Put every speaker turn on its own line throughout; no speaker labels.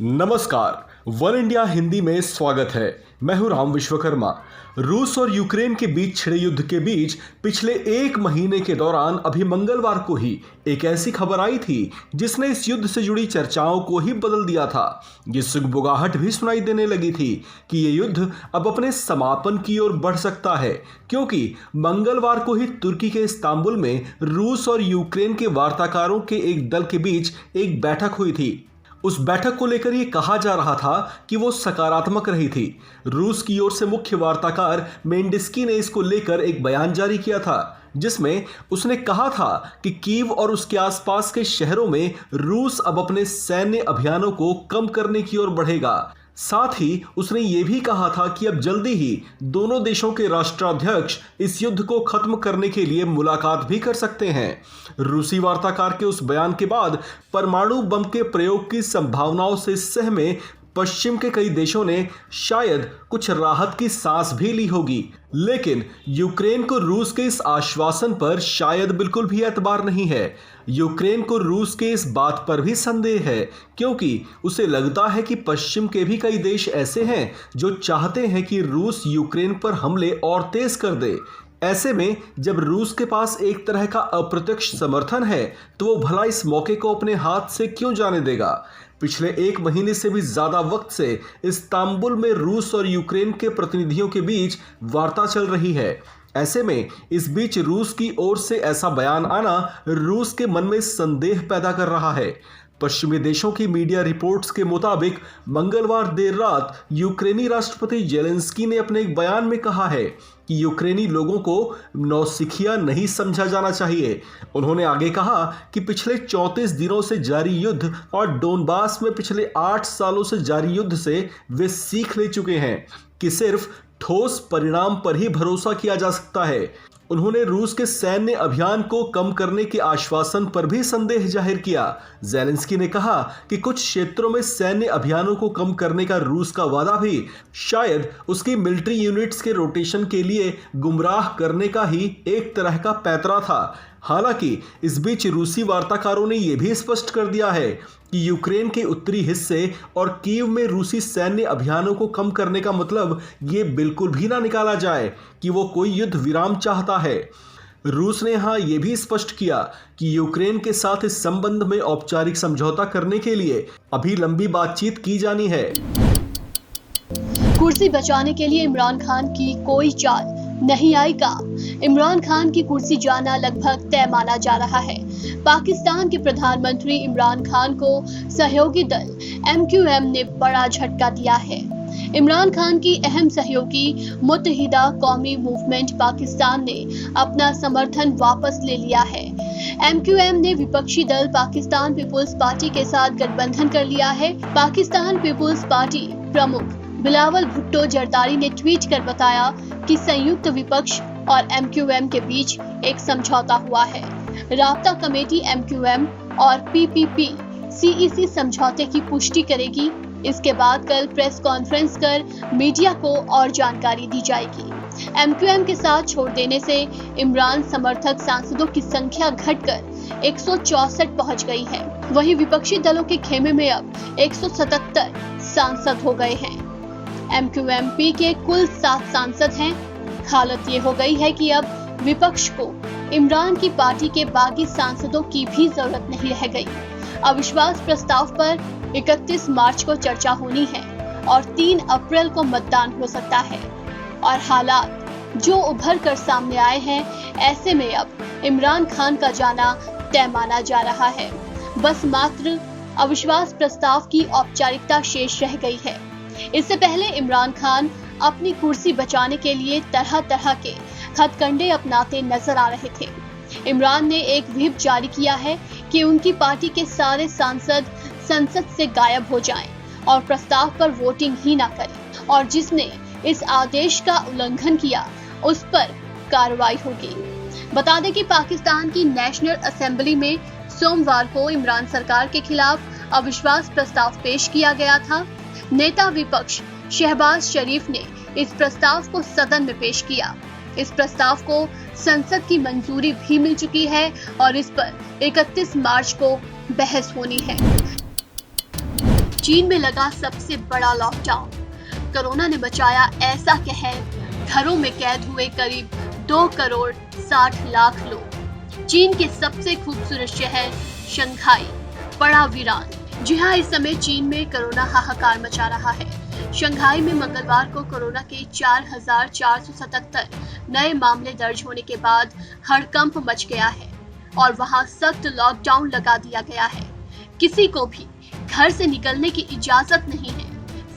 नमस्कार, one India Hindi में स्वागत है। मैं हूं राम विश्वकर्मा। रूस और यूक्रेन के बीच छिड़े युद्ध के बीच पिछले एक महीने के दौरान अभी मंगलवार को ही एक ऐसी खबर आई थी जिसने इस युद्ध से जुड़ी चर्चाओं को ही बदल दिया था। ये सुगबुगाहट भी सुनाई देने लगी थी कि ये युद्ध अब अपने समापन की ओर बढ़ सकता है, क्योंकि मंगलवार को ही तुर्की के इस्तांबुल में रूस और यूक्रेन के वार्ताकारों के एक दल के बीच एक बैठक हुई थी। उस बैठक को लेकर ये कहा जा रहा था कि वो सकारात्मक रही थी। रूस की ओर से मुख्य वार्ताकार मेंडिस्की ने इसको लेकर एक बयान जारी किया था, जिसमें उसने कहा था कि कीव और उसके आसपास के शहरों में रूस अब अपने सैन्य अभियानों को कम करने की ओर बढ़ेगा। साथ ही उसने ये भी कहा था कि अब जल्दी ही दोनों देशों के राष्ट्राध्यक्ष इस युद्ध को खत्म करने के लिए मुलाकात भी कर सकते हैं। रूसी वार्ताकार के उस बयान के बाद परमाणु बम के प्रयोग की संभावनाओं से सहमे पश्चिम के कई देशों ने शायद कुछ राहत की सांस भी ली होगी, लेकिन यूक्रेन को रूस के इस आश्वासन पर शायद बिल्कुल भी एतबार नहीं है। यूक्रेन को रूस के इस बात पर भी संदेह है, क्योंकि उसे लगता है कि पश्चिम के भी कई देश ऐसे हैं जो चाहते हैं कि रूस यूक्रेन पर हमले और तेज कर दे। ऐसे में जब रूस के पास एक तरह का अप्रत्यक्ष समर्थन है, तो वो भला इस मौके को अपने हाथ से क्यों जाने देगा। पिछले एक महीने से भी ज्यादा वक्त से इस्तांबुल में रूस और यूक्रेन के प्रतिनिधियों के बीच वार्ता चल रही है। ऐसे में इस बीच रूस की ओर से ऐसा बयान आना रूस के मन में संदेह पैदा कर रहा है। पश्चिमी देशों की मीडिया रिपोर्ट्स के मुताबिक मंगलवार देर रात यूक्रेनी राष्ट्रपति जेलेंस्की ने अपने एक बयान में कहा है कि यूक्रेनी लोगों को नौसिखिया नहीं समझा जाना चाहिए। उन्होंने आगे कहा कि पिछले 34 दिनों से जारी युद्ध और डोनबास में पिछले 8 सालों से जारी युद्ध से वे सीख ले चुके हैं कि सिर्फ ठोस परिणाम पर ही भरोसा किया जा सकता है। उन्होंने रूस के सैन्य अभियान को कम करने के आश्वासन पर भी संदेह जाहिर किया। ज़ेलेंस्की ने कहा कि कुछ क्षेत्रों में सैन्य अभियानों को कम करने का रूस का वादा भी शायद उसकी मिलिट्री यूनिट्स के रोटेशन के लिए गुमराह करने का ही एक तरह का पैंतरा था। हालांकि इस बीच रूसी वार्ताकारों ने यह भी स्पष्ट कर दिया है कि यूक्रेन के उत्तरी हिस्से और कीव में रूसी सैन्य अभियानों को कम करने का मतलब ये बिल्कुल भी ना निकाला जाए कि वो कोई युद्ध विराम चाहता है। रूस ने यहाँ ये भी स्पष्ट किया कि यूक्रेन के साथ इस संबंध में औपचारिक समझौता करने के लिए अभी लंबी बातचीत की जानी है।
कुर्सी बचाने के लिए इमरान खान की कोई चाल नहीं आई काम। इमरान खान की कुर्सी जाना लगभग तय माना जा रहा है। पाकिस्तान के प्रधानमंत्री इमरान खान को सहयोगी दल MQM ने बड़ा झटका दिया है। इमरान खान की अहम सहयोगी मुत्तहिदा कौमी मूवमेंट पाकिस्तान ने अपना समर्थन वापस ले लिया है। MQM ने विपक्षी दल पाकिस्तान पीपुल्स पार्टी के साथ गठबंधन कर लिया है। पाकिस्तान पीपुल्स पार्टी प्रमुख बिलावल भुट्टो जरदारी ने ट्वीट कर बताया कि संयुक्त विपक्ष और MQM के बीच एक समझौता हुआ है। राब्ता कमेटी MQM और PPP CEC समझौते की पुष्टि करेगी। इसके बाद कल प्रेस कॉन्फ्रेंस कर मीडिया को और जानकारी दी जाएगी। MQM के साथ छोड़ देने से इमरान समर्थक सांसदों की संख्या घटकर 164 पहुंच गई है। वहीं विपक्षी दलों के खेमे में अब 177 सांसद हो गए हैं। MQMP के कुल 7 सांसद हैं। हालत ये हो गई है कि अब विपक्ष को इमरान की पार्टी के बागी सांसदों की भी जरूरत नहीं रह गई। अविश्वास प्रस्ताव पर 31 मार्च को चर्चा होनी है और 3 अप्रैल को मतदान हो सकता है। और हालात जो उभर कर सामने आए हैं, ऐसे में अब इमरान खान का जाना तय माना जा रहा है। बस मात्र अविश्वास प्रस्ताव की औपचारिकता शेष रह गई है। इससे पहले इमरान खान अपनी कुर्सी बचाने के लिए तरह तरह के हथकंडे अपनाते नजर आ रहे थे। इमरान ने एक व्हिप जारी किया है कि उनकी पार्टी के सारे सांसद संसद से गायब हो जाएं और प्रस्ताव पर वोटिंग ही ना करें, और जिसने इस आदेश का उल्लंघन किया उस पर कार्रवाई होगी। बता दें कि पाकिस्तान की नेशनल असेंबली में सोमवार को इमरान सरकार के खिलाफ अविश्वास प्रस्ताव पेश किया गया था। नेता विपक्ष शहबाज शरीफ ने इस प्रस्ताव को सदन में पेश किया। इस प्रस्ताव को संसद की मंजूरी भी मिल चुकी है और इस पर 31 मार्च को बहस होनी है। चीन में लगा सबसे बड़ा लॉकडाउन। कोरोना ने मचाया ऐसा कहर, घरों में कैद हुए करीब 2 करोड़ 60 लाख लोग। चीन के सबसे खूबसूरत शहर शंघाई पड़ा वीरान। जी हां, इस समय चीन में कोरोना हाहाकार मचा रहा है। शंघाई में मंगलवार को कोरोना के 4,477 नए मामले दर्ज होने के बाद हड़कंप मच गया है और वहां सख्त लॉकडाउन लगा दिया गया है। किसी को भी घर से निकलने की इजाजत नहीं है।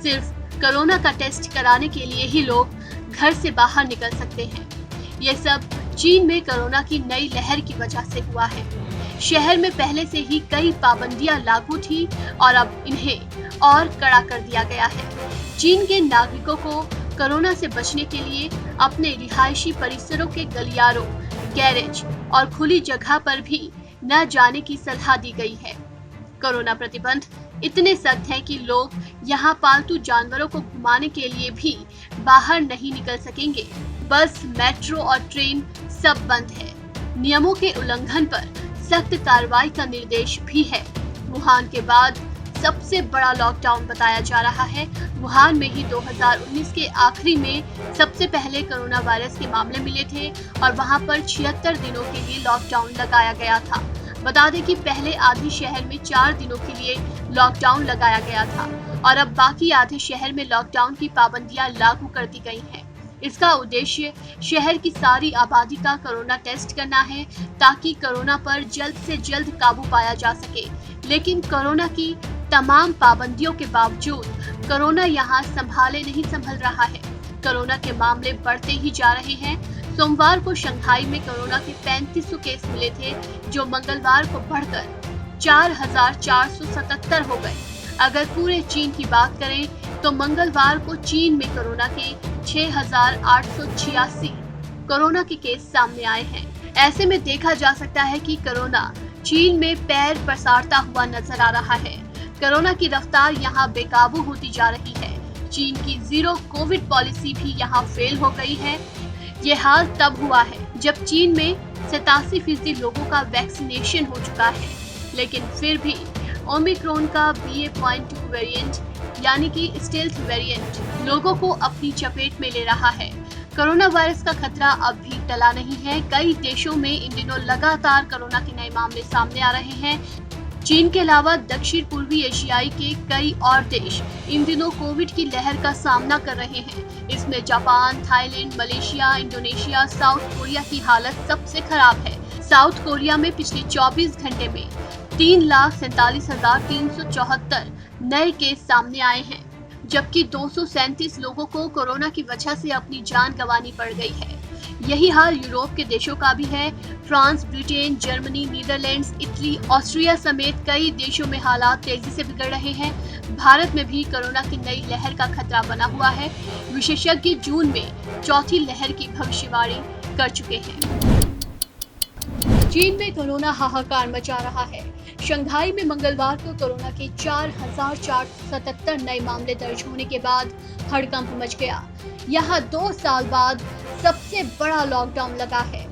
सिर्फ कोरोना का टेस्ट कराने के लिए ही लोग घर से बाहर निकल सकते हैं। ये सब चीन में कोरोना की नई लहर की वजह से हुआ है। शहर में पहले से ही कई पाबंदियां लागू थी और अब इन्हें और कड़ा कर दिया गया है। चीन के नागरिकों को कोरोना से बचने के लिए अपने रिहायशी परिसरों के गलियारों, गैरेज और खुली जगह पर भी न जाने की सलाह दी गई है। कोरोना प्रतिबंध इतने सख्त हैं कि लोग यहां पालतू जानवरों को घुमाने के लिए भी बाहर नहीं निकल सकेंगे। बस, मेट्रो और ट्रेन सब बंद है। नियमों के उल्लंघन पर सख्त कार्रवाई का निर्देश भी है। वुहान के बाद सबसे बड़ा लॉकडाउन बताया जा रहा है। वुहान में ही 2019 के आखिरी में सबसे पहले कोरोना वायरस के मामले मिले थे और वहां पर 76 दिनों के लिए लॉकडाउन लगाया गया था। बता दें कि पहले आधे शहर में 4 दिनों के लिए लॉकडाउन लगाया गया था और अब बाकी आधे शहर में लॉकडाउन की पाबंदियां लागू कर दी गई हैं। इसका उद्देश्य शहर की सारी आबादी का कोरोना टेस्ट करना है ताकि कोरोना पर जल्द से जल्द काबू पाया जा सके। लेकिन कोरोना की तमाम पाबंदियों के बावजूद कोरोना यहाँ संभाले नहीं संभल रहा है। कोरोना के मामले बढ़ते ही जा रहे हैं। सोमवार को शंघाई में कोरोना के 3500 केस मिले थे, जो मंगलवार को बढ़कर 4,477 हो गए। अगर पूरे चीन की बात करें तो मंगलवार को चीन में कोरोना के 6,886 कोरोना के केस सामने आए हैं। ऐसे में देखा जा सकता है कि कोरोना चीन में पैर पसारता हुआ नजर आ रहा है। कोरोना की रफ्तार यहाँ बेकाबू होती जा रही है। चीन की जीरो कोविड पॉलिसी भी यहाँ फेल हो गई है। ये हाल तब हुआ है जब चीन में 87% लोगों का वैक्सीनेशन हो चुका है, लेकिन फिर भी ओमिक्रॉन का BA.2 वेरिएंट यानी कि स्टेल्थ वेरिएंट लोगों को अपनी चपेट में ले रहा है। कोरोना वायरस का खतरा अब भी टला नहीं है। कई देशों में इन दिनों लगातार कोरोना के नए मामले सामने आ रहे हैं। चीन के अलावा दक्षिण पूर्वी एशियाई के कई और देश इन दिनों कोविड की लहर का सामना कर रहे हैं। इसमें Japan, Thailand, Malaysia, Indonesia, south Korea की हालत सबसे खराब है। साउथ कोरिया में पिछले 24 घंटे में 3,47,374 नए केस सामने आए हैं, जबकि 237 लोगों को कोरोना की वजह से अपनी जान गंवानी पड़ गई है। यही हाल यूरोप के देशों का भी है। France, Britain, Germany, Netherlands, Italy, Austria समेत कई देशों में हालात तेजी से बिगड़ रहे हैं। भारत में भी कोरोना की नई लहर का खतरा बना हुआ है। विशेषज्ञ जून में चौथी लहर की भविष्यवाणी कर चुके हैं। चीन में कोरोना हाहाकार मचा रहा है। शंघाई में मंगलवार को कोरोना के 4,477 नए मामले दर्ज होने के बाद हड़कंप मच गया। यहाँ 2 साल बाद सबसे बड़ा लॉकडाउन लगा है।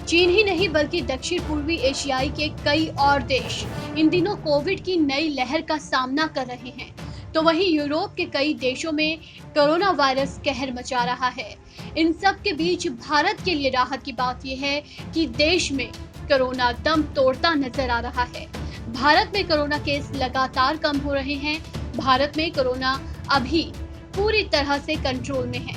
चीन ही नहीं बल्कि दक्षिण पूर्वी एशियाई के कई और देश इन दिनों कोविड की नई लहर का सामना कर रहे हैं, तो वहीं यूरोप के कई देशों में कोरोना वायरस कहर मचा रहा है। इन सब के बीच भारत के लिए राहत की बात यह है कि देश में कोरोना दम तोड़ता नजर आ रहा है। भारत में कोरोना केस लगातार कम हो रहे हैं। भारत में कोरोना अभी पूरी तरह से कंट्रोल में है।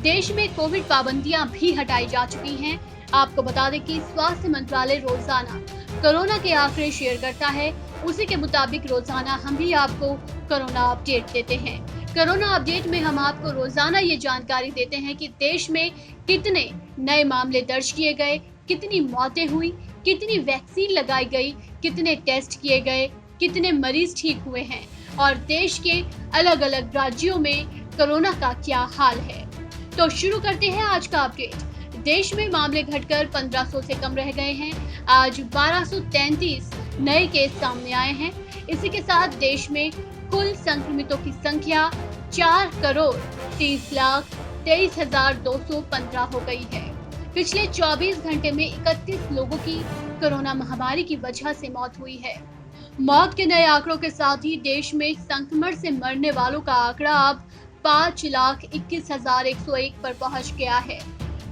देश में कोविड पाबंदियां भी हटाई जा चुकी हैं। आपको बता दें कि स्वास्थ्य मंत्रालय रोजाना कोरोना के आंकड़े शेयर करता है। उसी के मुताबिक रोजाना हम भी आपको कोरोना अपडेट देते हैं। कोरोना अपडेट में हम आपको रोजाना ये जानकारी देते हैं कि देश में कितने नए मामले दर्ज किए गए, कितनी मौतें हुई, कितनी वैक्सीन लगाई गई, कितने टेस्ट किए गए, कितने मरीज ठीक हुए हैं और देश के अलग अलग राज्यों में कोरोना का क्या हाल है। तो शुरू करते हैं आज का अपडेट। देश में मामले घटकर 1500 से कम रह गए हैं। आज 1233 नए केस सामने आए हैं। इसी के साथ देश में कुल संक्रमितों की संख्या 4,30,23,215 हो गई है। पिछले 24 घंटे में 31 लोगों की कोरोना महामारी की वजह से मौत हुई है। मौत के नए आंकड़ों के साथ ही देश में संक्रमण से मरने वालों का आंकड़ा अब 5,21,101 पर पहुंच गया है।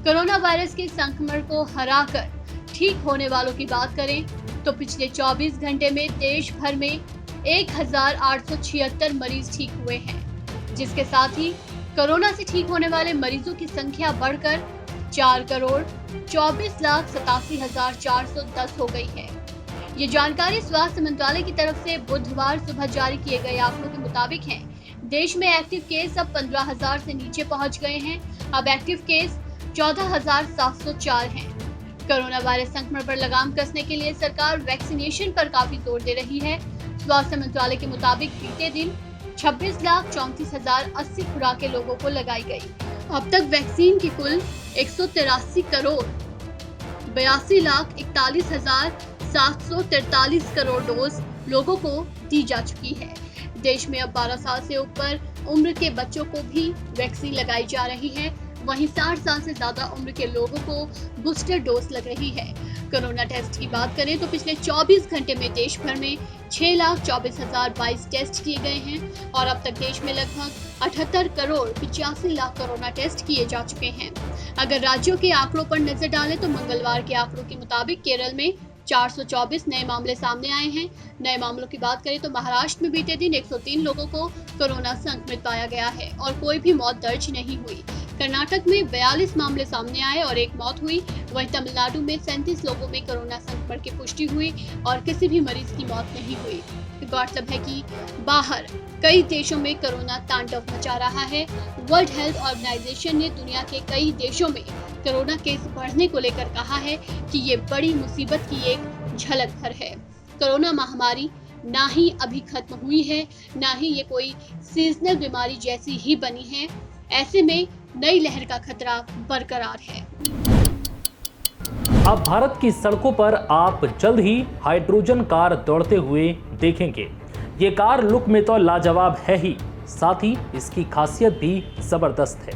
कोरोना वायरस के संक्रमण को हराकर ठीक होने वालों की बात करें तो पिछले 24 घंटे में देश भर में 1,876 मरीज ठीक हुए हैं, जिसके साथ ही कोरोना से ठीक होने वाले मरीजों की संख्या बढ़कर 4,24,87,410 हो गई है। ये जानकारी स्वास्थ्य मंत्रालय की तरफ से बुधवार सुबह जारी किए गए आंकड़ों के मुताबिक है। देश में एक्टिव केस अब 15,000 से नीचे पहुंच गए हैं। अब एक्टिव केस 14,704 हैं। कोरोना वायरस संक्रमण पर लगाम कसने के लिए सरकार वैक्सीनेशन पर काफी जोर दे रही है। स्वास्थ्य मंत्रालय के मुताबिक बीते दिन 26,34,080 खुराकें लोगों को लगाई गई। अब तक वैक्सीन की कुल 183,82,41,743 करोड़ डोज लोगों को दी जा चुकी है। देश में अब 12 साल से ऊपर उम्र के बच्चों को भी वैक्सीन लगाई जा रही है। वहीं 60 साल से ज्यादा उम्र के लोगों को बूस्टर डोज लग रही है। कोरोना टेस्ट की बात करें तो पिछले 24 घंटे में देश भर में 6,24,022 टेस्ट किए गए हैं और अब तक देश में लगभग 78 करोड़ 85 लाख कोरोना टेस्ट किए जा चुके हैं। अगर राज्यों के आंकड़ों पर नजर डालें तो मंगलवार के आंकड़ों के मुताबिक केरल में 424 नए मामले सामने आए हैं। नए मामलों की बात करें तो महाराष्ट्र में बीते दिन 103 लोगों को कोरोना संक्रमित पाया गया है और कोई भी मौत दर्ज नहीं हुई। कर्नाटक में 42 मामले सामने आए और 1 मौत हुई। वहीं तमिलनाडु में 37 लोगों में कोरोना संक्रमण की पुष्टि हुई और किसी भी मरीज की मौत नहीं हुई। गौरतलब है कि बाहर कई देशों में कोरोना तांडव मचा रहा है। वर्ल्ड हेल्थ ऑर्गेनाइजेशन ने दुनिया के कई देशों में कोरोना केस बढ़ने को लेकर कहा है कि ये बड़ी मुसीबत की एक झलक भर है। कोरोना महामारी ना ही अभी खत्म हुई है, ना ही ये कोई सीजनल बीमारी जैसी ही बनी है। ऐसे में नई लहर का खतरा बरकरार है।
अब भारत की सड़कों पर आप जल्द ही हाइड्रोजन कार दौड़ते हुए देखेंगे। ये कार लुक में तो लाजवाब है ही, साथ ही इसकी खासियत भी जबरदस्त है।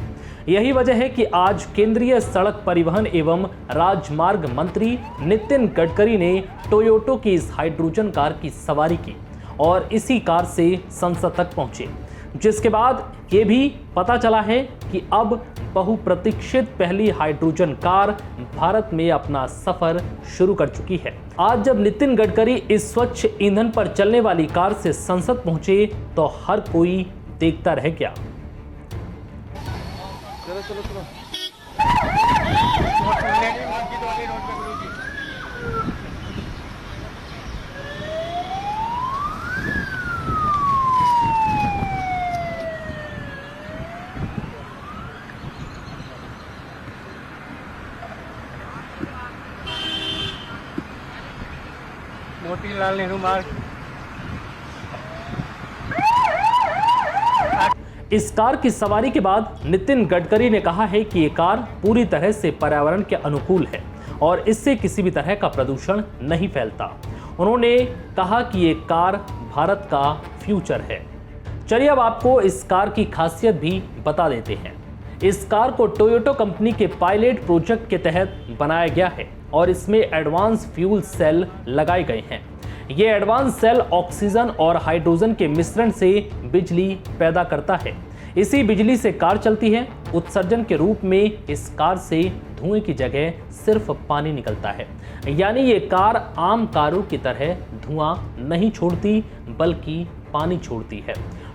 यही वजह है कि आज केंद्रीय सड़क परिवहन एवं राजमार्ग मंत्री नितिन गडकरी ने टोयोटो की इस हाइड्रोजन कार की सवारी की और इसी कार से संसद तक पहुंचे, जिसके बाद ये भी पता चला है कि अब बहुप्रतीक्षित पहली हाइड्रोजन कार भारत में अपना सफर शुरू कर चुकी है। आज जब नितिन गडकरी इस स्वच्छ ईंधन पर चलने वाली कार से संसद पहुंचे तो हर कोई देखता रह गया।
चलो चलो चलो मोतीलाल नेहरू मार्ग।
इस कार की सवारी के बाद नितिन गडकरी ने कहा है कि ये कार पूरी तरह से पर्यावरण के अनुकूल है और इससे किसी भी तरह का प्रदूषण नहीं फैलता। उन्होंने कहा कि ये कार भारत का फ्यूचर है। चलिए अब आपको इस कार की खासियत भी बता देते हैं। इस कार को टोयोटो कंपनी के पायलट प्रोजेक्ट के तहत बनाया गया है और इसमें एडवांस फ्यूल सेल लगाए गए हैं। ये एडवांस सेल ऑक्सीजन और हाइड्रोजन के मिश्रण से बिजली पैदा करता है। इसी बिजली से कार चलती है। उत्सर्जन के रूप में इस कार से धुएं की जगह सिर्फ पानी निकलता है, यानी ये कार आम कारों की तरह धुआं नहीं छोड़ती बल्कि पानी छोड़ती है।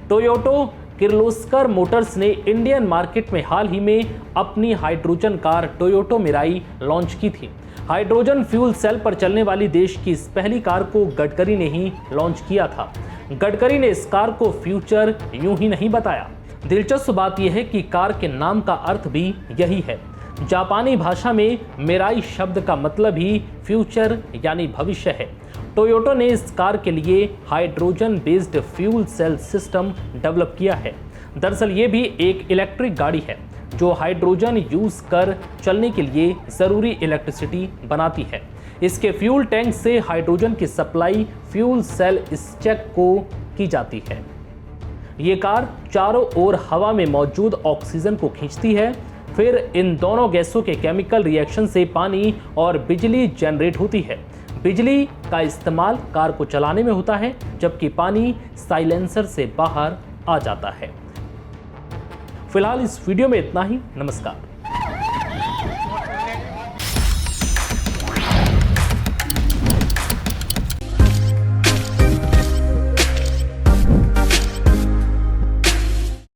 टोयोटो किर्लोस्कर मोटर्स ने इंडियन मार्केट में हाल ही में अपनी hydrogen car Toyota Mirai launch की थी। हाइड्रोजन फ्यूल सेल पर चलने वाली देश की इस पहली कार को गडकरी ने ही लॉन्च किया था। गडकरी ने इस कार को फ्यूचर यूं ही नहीं बताया। दिलचस्प बात यह है कि कार के नाम का अर्थ भी यही है। जापानी भाषा में मिराई शब्द का मतलब ही फ्यूचर यानी भविष्य है। टोयोटो ने इस कार के लिए hydrogen based fuel cell system develop किया है। दरअसल ये भी एक इलेक्ट्रिक गाड़ी है जो हाइड्रोजन यूज कर चलने के लिए ज़रूरी इलेक्ट्रिसिटी बनाती है। इसके फ्यूल टैंक से हाइड्रोजन की सप्लाई फ्यूल सेल स्टैक को की जाती है। ये कार चारों ओर हवा में मौजूद ऑक्सीजन को खींचती है, फिर इन दोनों गैसों के केमिकल रिएक्शन से पानी और बिजली जनरेट होती है। बिजली का इस्तेमाल कार को चलाने में होता है, जबकि पानी साइलेंसर से बाहर आ जाता है। फिलहाल इस वीडियो में इतना ही। नमस्कार।